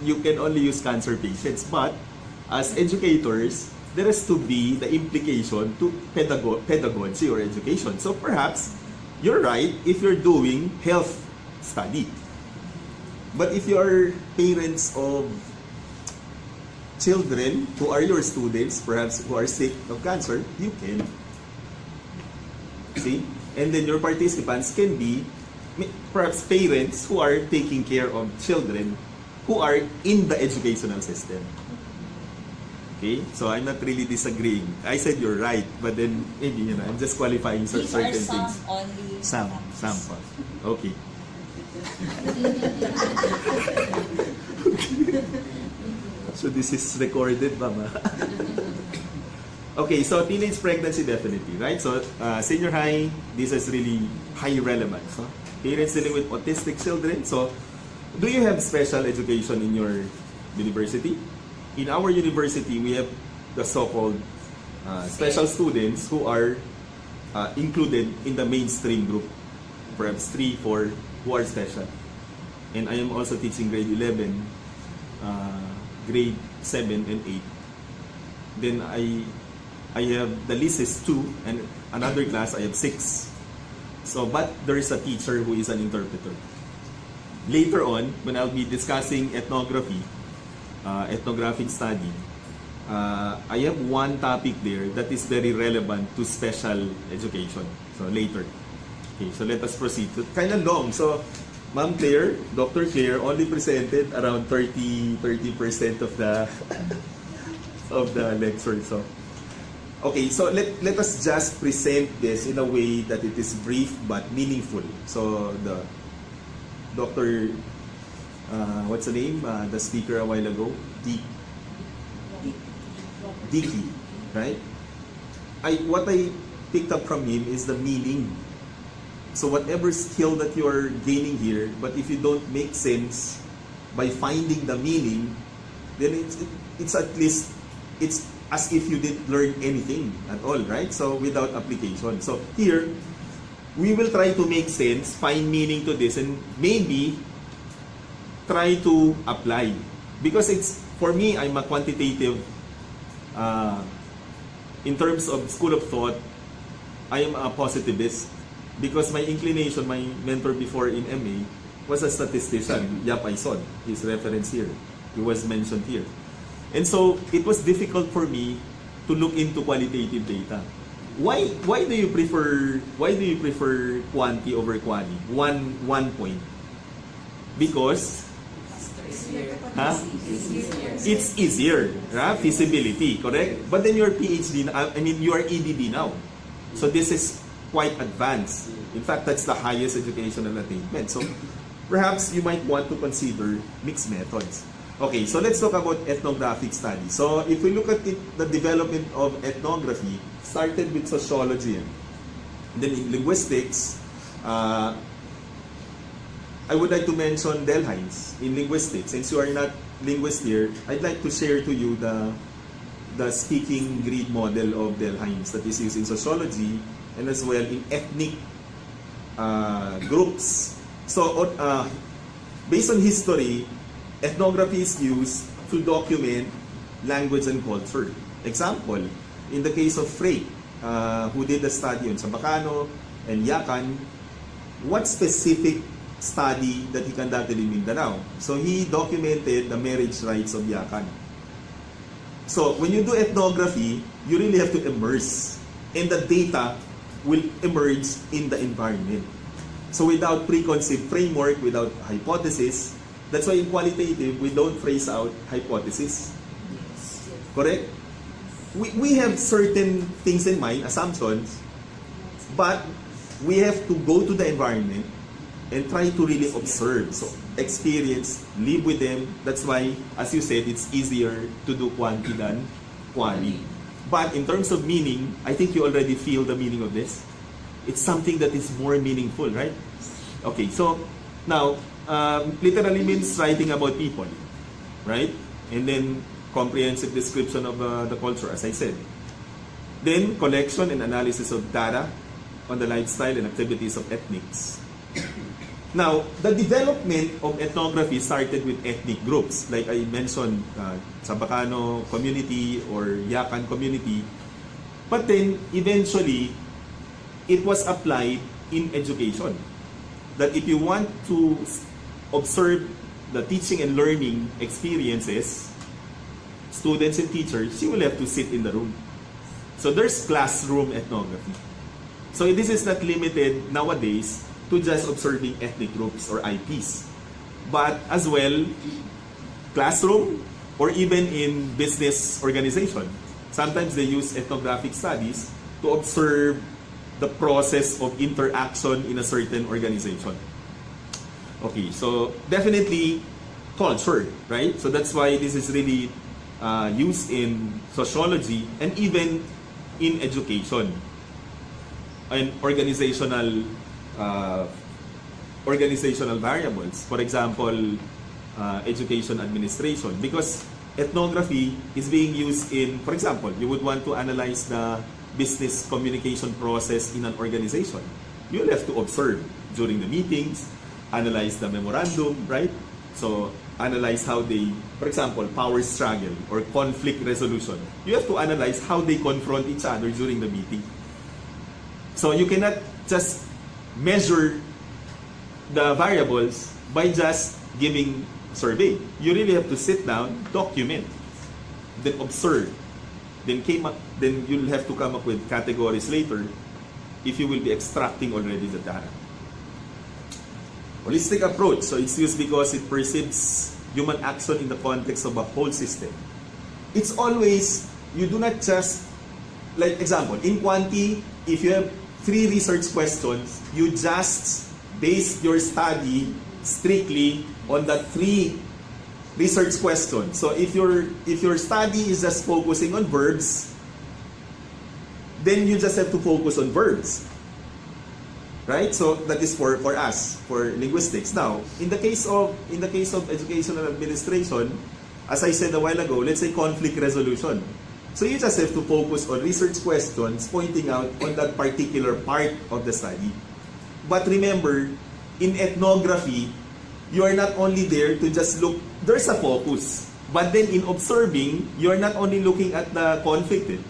you can only use cancer patients. But as educators, there has to be the implication to pedagogy or education. So perhaps you're right if you're doing health study. But if you are parents of children who are your students, perhaps who are sick of cancer, you can. See? And then your participants can be perhaps parents who are taking care of children who are in the educational system. Okay? So I'm not really disagreeing. I said you're right, but then maybe, I'm just qualifying certain things. These are some only. Some. Okay. So this is recorded, Mama. Okay, so teenage pregnancy definitely, right? So senior high, this is really high relevance. Huh? Parents dealing with autistic children. So do you have special education in your university? In our university, we have the so-called special students who are included in the mainstream group. Perhaps 3, 4 who are special. And I am also teaching grade 11, grade 7 and 8. Then I have, the list is 2, and another class I have 6. So, but there is a teacher who is an interpreter. Later on, when I'll be discussing ethnography, ethnographic study, I have one topic there that is very relevant to special education. So later. Okay, so let us proceed. So, kind of long. So, Ma'am Claire, Dr. Claire only presented around 30% of the of the lecture. So, okay, so let us just present this in a way that it is brief but meaningful. So the Dr. What's the name? The speaker a while ago, Dicky, right? What I picked up from him is the meaning. So whatever skill that you are gaining here, but if you don't make sense by finding the meaning, then it's at least, it's as if you didn't learn anything at all, right? So without application. So here, we will try to make sense, find meaning to this, and maybe try to apply. Because it's, for me, I'm a quantitative, in terms of school of thought, I am a positivist. Because my inclination, my mentor before in MA, was a statistician, Yap Aison, his reference here. He was mentioned here. And so, it was difficult for me to look into qualitative data. Why do you prefer quanti over quali? One point. Because it's easier, right? Feasibility, correct? But then your PhD, you are EDB now. So this is quite advanced. In fact, that's the highest educational attainment. So perhaps you might want to consider mixed methods. Okay, so let's talk about ethnographic study. So if we look at the development of ethnography, started with sociology. And then in linguistics, I would like to mention Delhines in linguistics. Since you are not linguist here, I'd like to share to you the speaking grid model of Delhines that is used in sociology and as well in ethnic groups. So based on history, ethnography is used to document language and culture. Example, in the case of Frey, who did the study on Chabacano and Yakan, what specific study that he conducted in Mindanao? So he documented the marriage rights of Yakan. So when you do ethnography, you really have to immerse, and the data will emerge in the environment. So without preconceived framework, without hypothesis, that's why in qualitative, we don't phrase out hypothesis. Correct? We have certain things in mind, assumptions, but we have to go to the environment and try to really observe. So experience, live with them. That's why, as you said, it's easier to do quanti than quali. But in terms of meaning, I think you already feel the meaning of this. It's something that is more meaningful, right? Okay, so now, literally means writing about people, right? And then comprehensive description of the culture, as I said. Then collection and analysis of data on the lifestyle and activities of ethnics. Now, the development of ethnography started with ethnic groups. Like I mentioned, Chabacano community or Yakan community. But then, eventually, it was applied in education. That if you want to observe the teaching and learning experiences, students and teachers, you will have to sit in the room. So there's classroom ethnography. So this is not limited nowadays to just observing ethnic groups or IPs, but as well classroom or even in business organization. Sometimes they use ethnographic studies to observe the process of interaction in a certain organization. Okay, so definitely culture, right? So that's why this is really used in sociology and even in education and organizational variables. For example, education administration. Because ethnography is being used in, for example, you would want to analyze the business communication process in an organization. You'll have to observe during the meetings, analyze the memorandum, right? So, analyze how they, for example, power struggle or conflict resolution. You have to analyze how they confront each other during the meeting. So, you cannot just measure the variables by just giving survey. You really have to sit down, document, then observe, then you'll have to come up with categories later if you will be extracting already the data. Holistic approach. So it's used because it perceives human action in the context of a whole system. It's always, you do not just, like example, in Quanti, if you have 3 research questions, you just base your study strictly on the 3 research questions. So if your study is just focusing on verbs, then you just have to focus on verbs. Right? So that is for us, for linguistics. Now, in the case of educational administration, as I said a while ago, let's say conflict resolution. So you just have to focus on research questions pointing out on that particular part of the study. But remember, in ethnography, you are not only there to just look, there's a focus. But then in observing, you are not only looking at the conflict.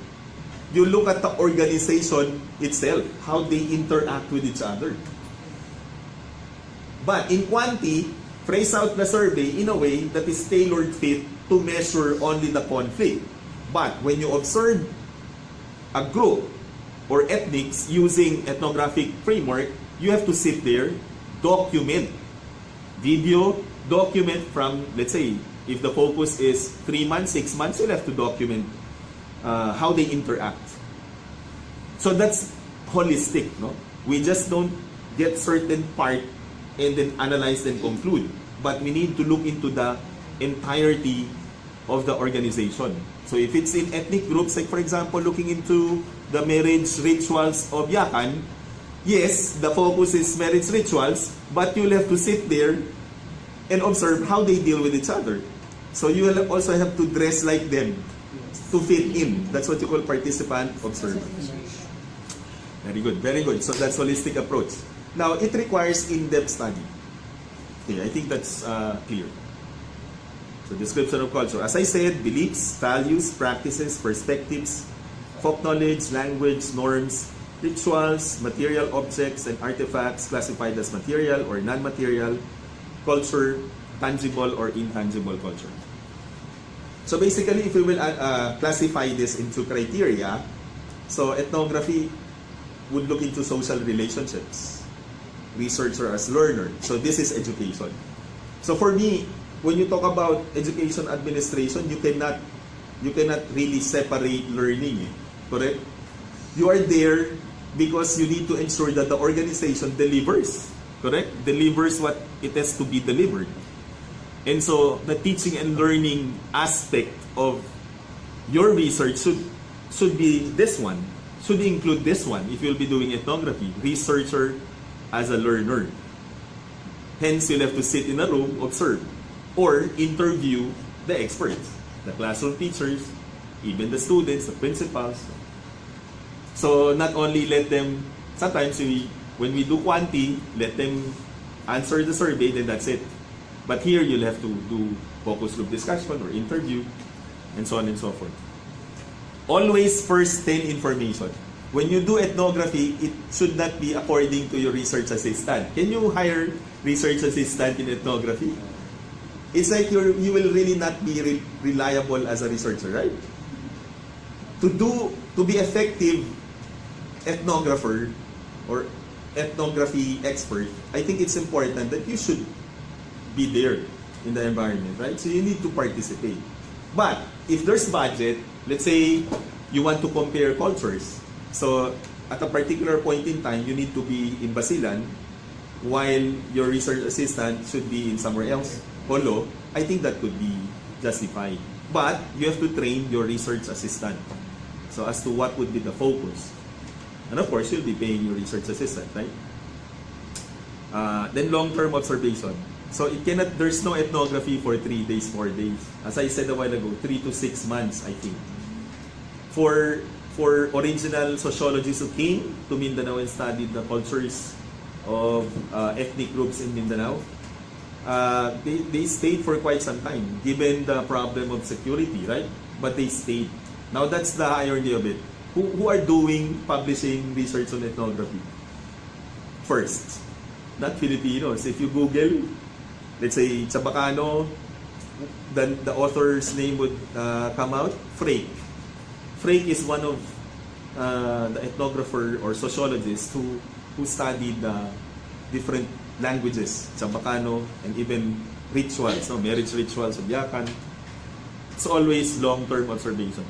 You look at the organization itself, how they interact with each other. But in Quanti, phrase out the survey in a way that is tailored fit to measure only the conflict. But when you observe a group or ethnics using ethnographic framework, you have to sit there, document, video, document from, let's say, if the focus is 3 months, 6 months, you'll have to document how they interact. So that's holistic, no? We just don't get certain part and then analyze and conclude. But we need to look into the entirety of the organization. So if it's in ethnic groups, like for example, looking into the marriage rituals of Yakan, yes, the focus is marriage rituals, but you'll have to sit there and observe how they deal with each other. So you will also have to dress like them to fit in. That's what you call participant observance. Very good, very good. So that's holistic approach. Now, it requires in-depth study. Okay, I think that's clear. So description of culture. As I said, beliefs, values, practices, perspectives, folk knowledge, language, norms, rituals, material objects, and artifacts classified as material or non-material, culture, tangible or intangible culture. So basically, if we will classify this into criteria, so ethnography would look into social relationships, researcher as learner. So this is education. So for me, when you talk about education administration, you cannot really separate learning, correct? You are there because you need to ensure that the organization delivers, correct? Delivers what it has to be delivered. And so the teaching and learning aspect of your research should be this one, should include this one if you'll be doing ethnography, researcher as a learner. Hence, you'll have to sit in a room, observe, or interview the experts, the classroom teachers, even the students, the principals. So not only let them, sometimes when we do Quanti, let them answer the survey, then that's it. But here, you'll have to do focus group discussion or interview, and so on and so forth. Always first 10 information. When you do ethnography, it should not be according to your research assistant. Can you hire research assistant in ethnography? It's like you will really not be reliable as a researcher, right? To be effective ethnographer or ethnography expert, I think it's important that you should be there in the environment, right? So you need to participate. But if there's budget, let's say you want to compare cultures. So at a particular point in time, you need to be in Basilan while your research assistant should be in somewhere else. Although, I think that could be justified. But you have to train your research assistant. So as to what would be the focus. And of course, you'll be paying your research assistant, right? Then long-term observation. So there's no ethnography for 3 days, 4 days. As I said a while ago, 3 to 6 months, I think. For original sociologists who came to Mindanao and studied the cultures of ethnic groups in Mindanao, they stayed for quite some time, given the problem of security, right? But they stayed. Now that's the irony of it. Who are doing publishing research on ethnography? First, not Filipinos. If you Google, let's say Chabacano, then the author's name would come out, Frake. Frake is one of the ethnographer or sociologists who studied different languages, Chabacano, and even rituals, marriage rituals of Yakan. It's always long-term observation.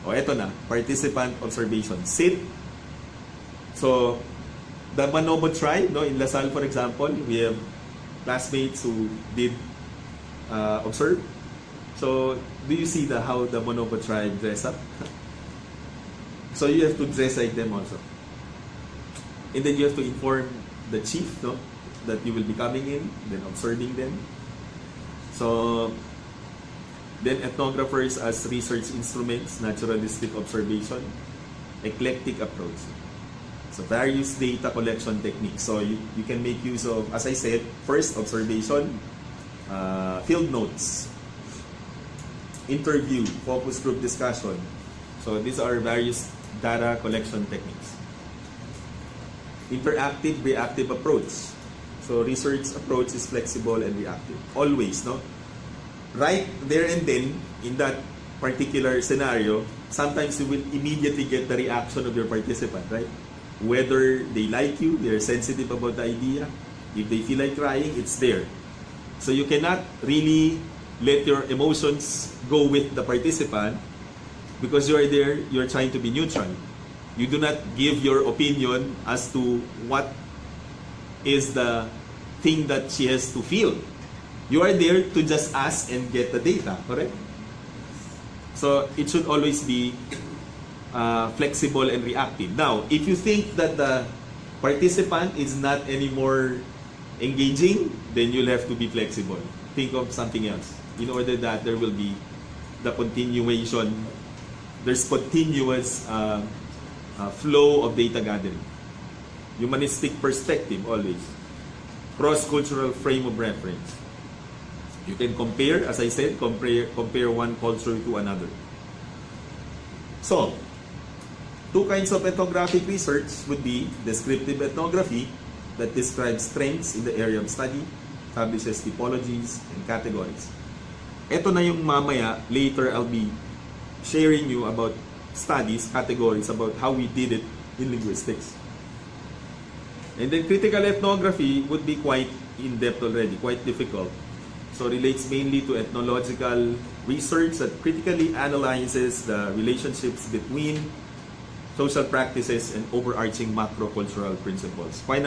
O eto na, participant observation. Sit. So, the Manobo tribe, in Lasal, for example, we have classmates who did observe. So, do you see how the Manobo tribe dress up? So, you have to dress like them also. And then you have to inform the chief, that you will be coming in, then observing them. So, then ethnographers as research instruments, naturalistic observation, eclectic approach. So, various data collection techniques. So, you can make use of, as I said, first observation, field notes, interview, focus group discussion. So, these are various data collection techniques. Interactive, reactive approach. So, research approach is flexible and reactive. Always, right there and then, in that particular scenario, sometimes you will immediately get the reaction of your participant, right? Whether they like you, they're sensitive about the idea, if they feel like trying, it's there. So you cannot really let your emotions go with the participant because you are there, you're trying to be neutral. You do not give your opinion as to what is the thing that she has to feel. You are there to just ask and get the data, correct? So it should always be flexible and reactive. Now, if you think that the participant is not anymore engaging, then you'll have to be flexible. Think of something else in order that there will be the continuation. There's continuous flow of data gathering. Humanistic perspective always. Cross-cultural frame of reference. You can compare, as I said, compare one culture to another. So, two kinds of ethnographic research would be descriptive ethnography that describes trends in the area of study, establishes typologies and categories. Ito na yung mamaya, later I'll be sharing you about studies, categories, about how we did it in linguistics. And then critical ethnography would be quite in-depth already, quite difficult. So relates mainly to ethnological research that critically analyzes the relationships between social practices and overarching macro-cultural principles. Quite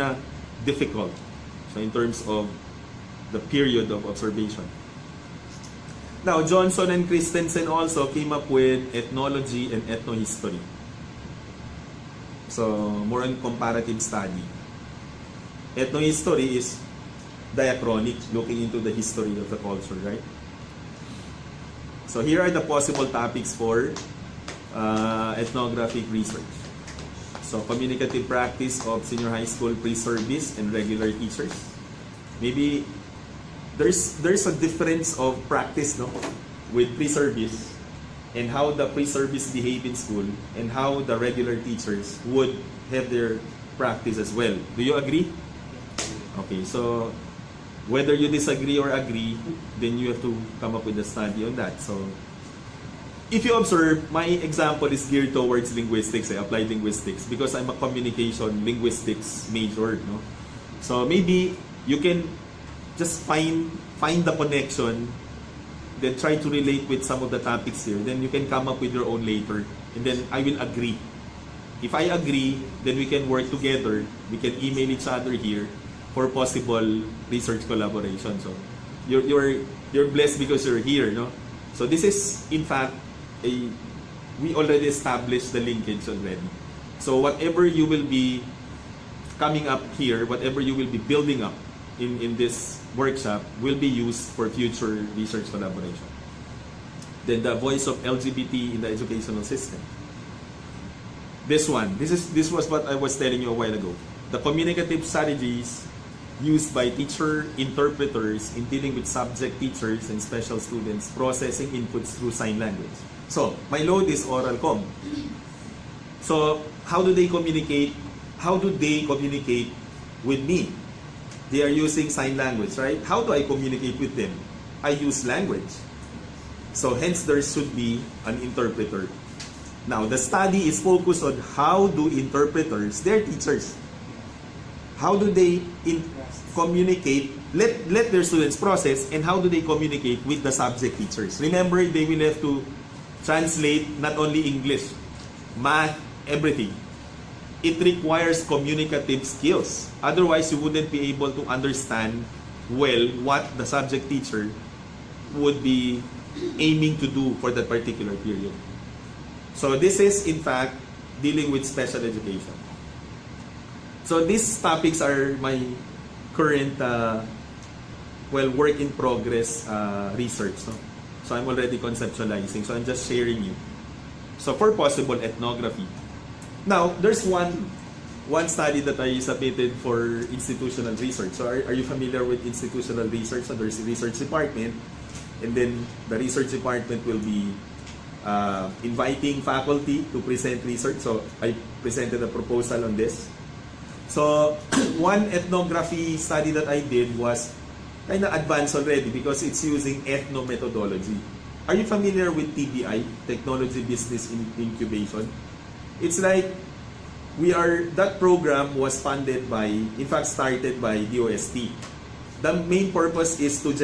difficult. So in terms of the period of observation. Now, Johnson and Christensen also came up with ethnology and ethnohistory. So, more on comparative study. Ethnohistory is diachronic, looking into the history of the culture, right? So, here are the possible topics for ethnographic research. So, communicative practice of senior high school pre-service and regular teachers. maybe there's a difference of practice, no, with pre-service and how the pre-service behave in school and how the regular teachers would have their practice as well. Do you agree? Okay, so whether you disagree or agree, then you have to come up with a study on that. So if you observe, my example is geared towards linguistics, applied linguistics, because I'm a communication linguistics major, no? So maybe you can just find the connection, then try to relate with some of the topics here. Then you can come up with your own later, and then I will agree. If I agree, then we can work together. We can email each other here for possible research collaboration. So you're blessed because you're here, no? So this is in fact we already established the linkage already. So whatever you will be coming up here, whatever you will be building up in this workshop will be used for future research collaboration. Then the voice of LGBT in the educational system. This was what I was telling you a while ago. The communicative strategies used by teacher interpreters in dealing with subject teachers and special students processing inputs through sign language. So, my load is oral comm. So, how do they communicate? How do they communicate with me? They are using sign language, right? How do I communicate with them? I use language. So, hence there should be an interpreter. Now, the study is focused on how do interpreters, their teachers, how do they communicate, let their students process, and how do they communicate with the subject teachers? Remember, they will have to translate not only English, math, everything. It requires communicative skills. Otherwise, you wouldn't be able to understand well what the subject teacher would be aiming to do for that particular period. So this is, in fact, dealing with special education. So these topics are my current, work in progress research. No? So I'm already conceptualizing. So I'm just sharing you. So for possible ethnography. Now, there's one study that I submitted for institutional research. So are you familiar with institutional research? So there's a research department, and then the research department will be inviting faculty to present research. So I presented a proposal on this. So one ethnography study that I did was kind of advanced already because it's using ethnomethodology. Are you familiar with TBI, Technology Business Incubation? It's like that program was funded by, in fact started by DOST. The main purpose is to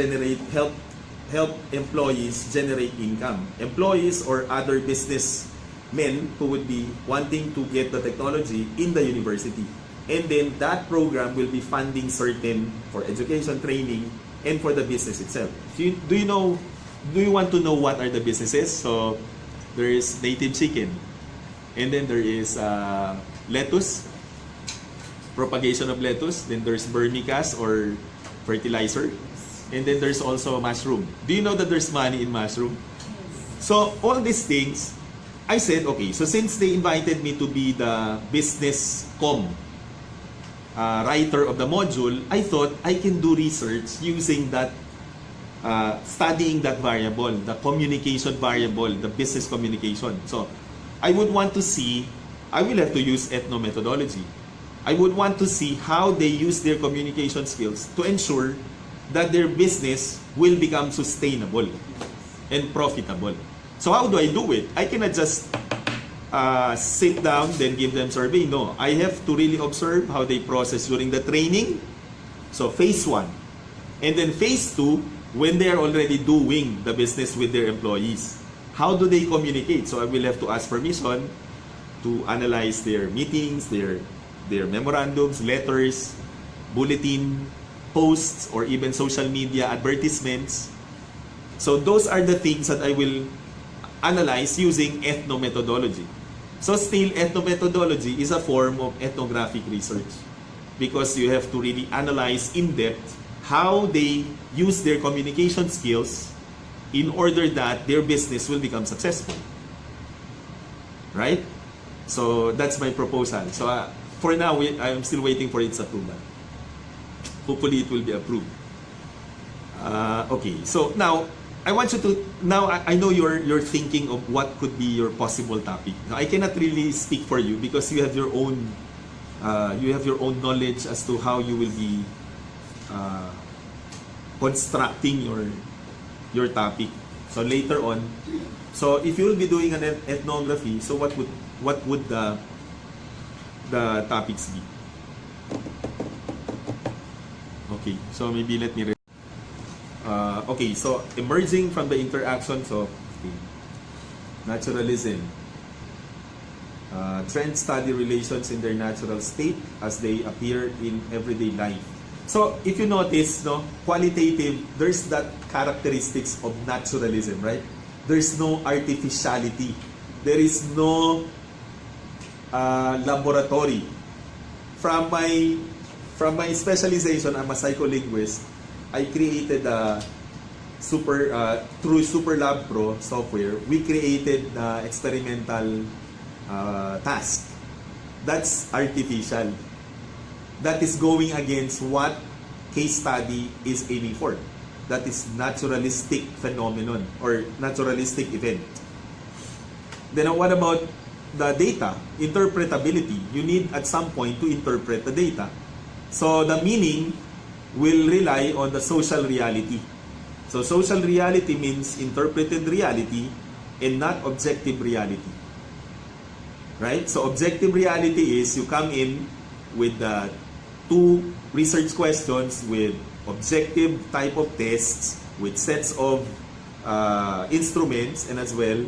help employees generate income. Employees or other businessmen who would be wanting to get the technology in the university. And then that program will be funding certain for education, training, and for the business itself. Do you want to know what are the businesses? So there is native chicken. And then there is lettuce, propagation of lettuce. Then there's vermicast or fertilizer. And then there's also mushroom. Do you know that there's money in mushroom? Yes. So all these things, I said, okay, so since they invited me to be the business writer of the module, I thought I can do research using that, studying that variable, the communication variable, the business communication. So I would want to see, I will have to use ethnomethodology. I would want to see how they use their communication skills to ensure that their business will become sustainable and profitable. So how do I do it? I cannot just sit down, then give them survey. No, I have to really observe how they process during the training. So phase 1. And then phase 2, when they are already doing the business with their employees. How do they communicate? So I will have to ask permission to analyze their meetings, their memorandums, letters, bulletin, posts, or even social media advertisements. So those are the things that I will analyze using ethnomethodology. So still, ethnomethodology is a form of ethnographic research because you have to really analyze in depth how they use their communication skills in order that their business will become successful. Right? So that's my proposal. So for now, I'm still waiting for its approval. Hopefully, it will be approved. Okay, so now I want you to I know you're thinking of what could be your possible topic. Now, I cannot really speak for you because you have your own knowledge as to how you will be constructing your topic. So later on, so if you will be doing an ethnography, so what would the topics be? Okay, so maybe let me okay, so emerging from the interactions of naturalism, trend study relations in their natural state as they appear in everyday life. So if you notice, no, qualitative, there's that characteristics of naturalism, right? There's no artificiality. There is no laboratory. From my specialization, I'm a psycholinguist. I created a through SuperLab Pro software. We created experimental task. That's artificial. That is going against what case study is aiming for. That is naturalistic phenomenon or naturalistic event. Then what about the data? Interpretability. You need at some point to interpret the data. So the meaning will rely on the social reality. So social reality means interpreted reality and not objective reality. Right? So objective reality is you come in with two research questions with objective type of tests with sets of instruments and as well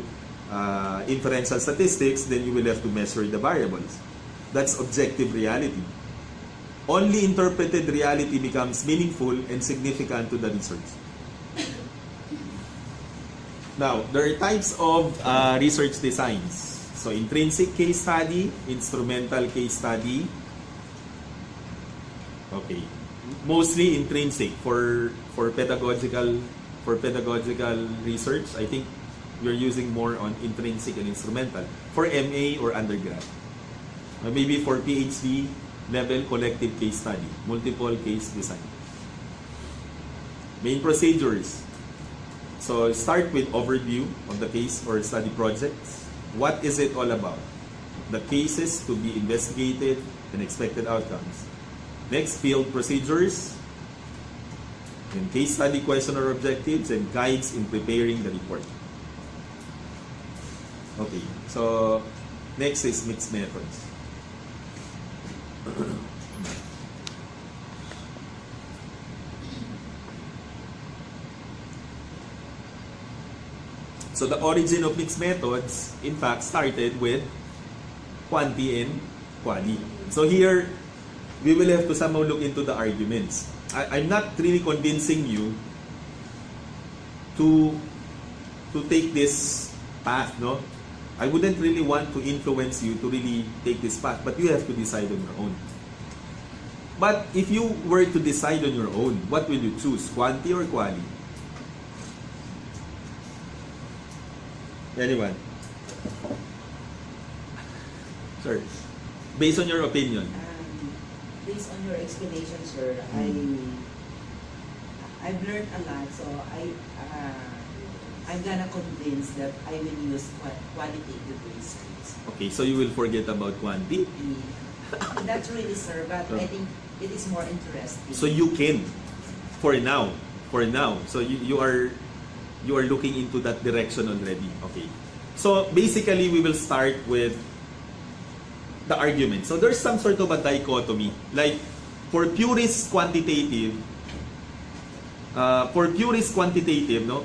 inferential statistics, then you will have to measure the variables. That's objective reality. Only interpreted reality becomes meaningful and significant to the research. Now, there are types of research designs. So, intrinsic case study, instrumental case study. Okay. Mostly intrinsic for pedagogical research. I think you're using more on intrinsic and instrumental. For MA or undergrad. Maybe for PhD level, collective case study, multiple case design. Main procedures. So start with overview of the case or study projects. What is it all about? The cases to be investigated and expected outcomes. Next, field procedures. And case study question or objectives and guides in preparing the report. Okay, so next is mixed methods. So the origin of mixed methods, in fact, started with quanti and quali. So here, we will have to somehow look into the arguments. I'm not really convincing you to take this path, no? I wouldn't really want to influence you to really take this path, but you have to decide on your own. But if you were to decide on your own, what will you choose? Quanti or quali? Anyone? Sir, based on your opinion. Based on your explanation, sir, I've learned a lot, so I'm gonna convince that I will use qualitative research. Okay, so you will forget about quanti? That's really, sir, but I think it is more interesting. So you can, for now. So you are looking into that direction already. Okay. So basically, we will start with the argument. So there's some sort of a dichotomy. Like, for purist quantitative, no,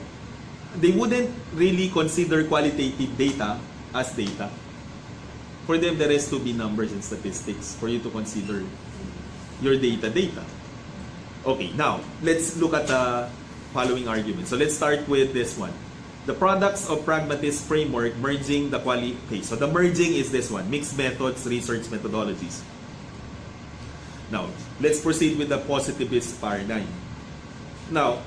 they wouldn't really consider qualitative data as data. For them, there has to be numbers and statistics for you to consider your data. Okay, now, let's look at the following argument. So let's start with this one. The products of pragmatist framework merging the quality. Okay, so the merging is this one. Mixed methods, research methodologies. Now, let's proceed with the positivist paradigm. Now,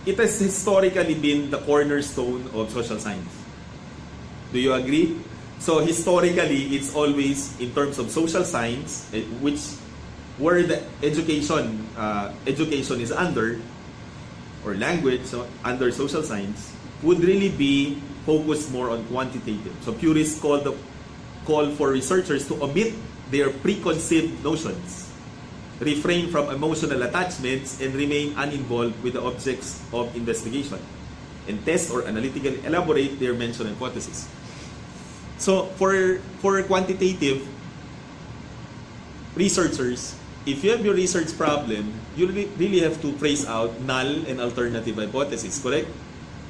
it has historically been the cornerstone of social science. Do you agree? So historically, it's always in terms of social science, which where the education is under, or language, so under social science, would really be focused more on quantitative. So purists call for researchers to omit their preconceived notions, refrain from emotional attachments, and remain uninvolved with the objects of investigation, and test or analytically elaborate their mentioned hypothesis. So for quantitative researchers, if you have your research problem, you really have to trace out null and alternative hypothesis, correct?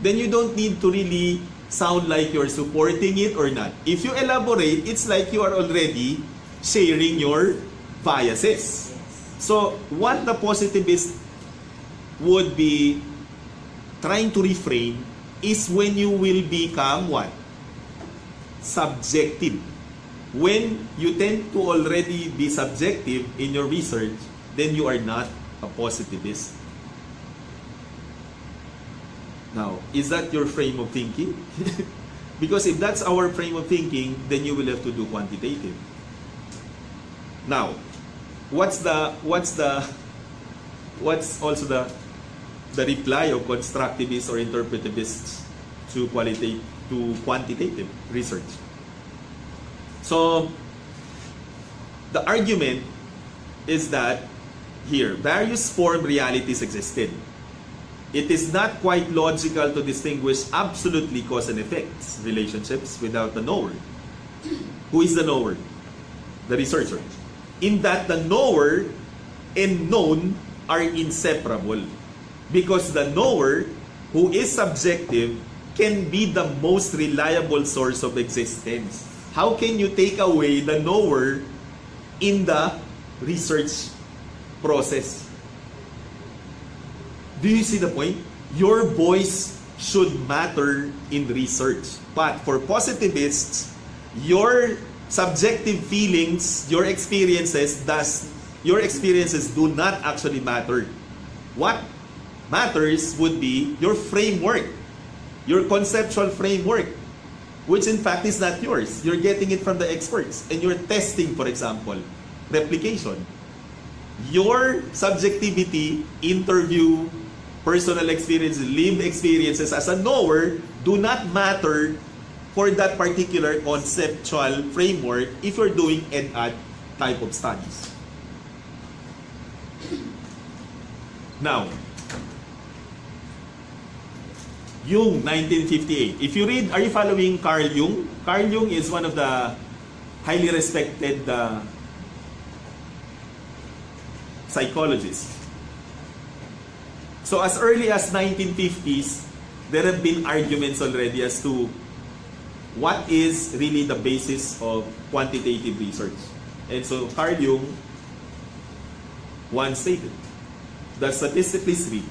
Then you don't need to really sound like you're supporting it or not. If you elaborate, it's like you are already sharing your biases. So what the positivist would be trying to refrain is when you will become what? Subjective. When you tend to already be subjective in your research, then you are not a positivist. Now, is that your frame of thinking? Because if that's our frame of thinking, then you will have to do quantitative. Now, what's also the reply of constructivists or interpretativists to quantitative research? So the argument is that here various form realities existed. It is not quite logical to distinguish absolutely cause and effects relationships without the knower. Who is the knower? The researcher. In that the knower and known are inseparable, because the knower, who is subjective, can be the most reliable source of existence. How can you take away the knower in the research process? Do you see the point? Your voice should matter in research. But for positivists, your subjective feelings, your experiences do not actually matter. What matters would be your framework, your conceptual framework, which in fact is not yours. You're getting it from the experts, and you're testing, for example, replication. Your subjectivity, interview, personal experience, lived experiences as a knower do not matter for that particular conceptual framework if you're doing ed-ad type of studies. Now, Jung, 1958. If you read, are you following Carl Jung? Carl Jung is one of the highly respected psychologists. So as early as 1950s, there have been arguments already as to what is really the basis of quantitative research. And so Carl Jung once stated that statistically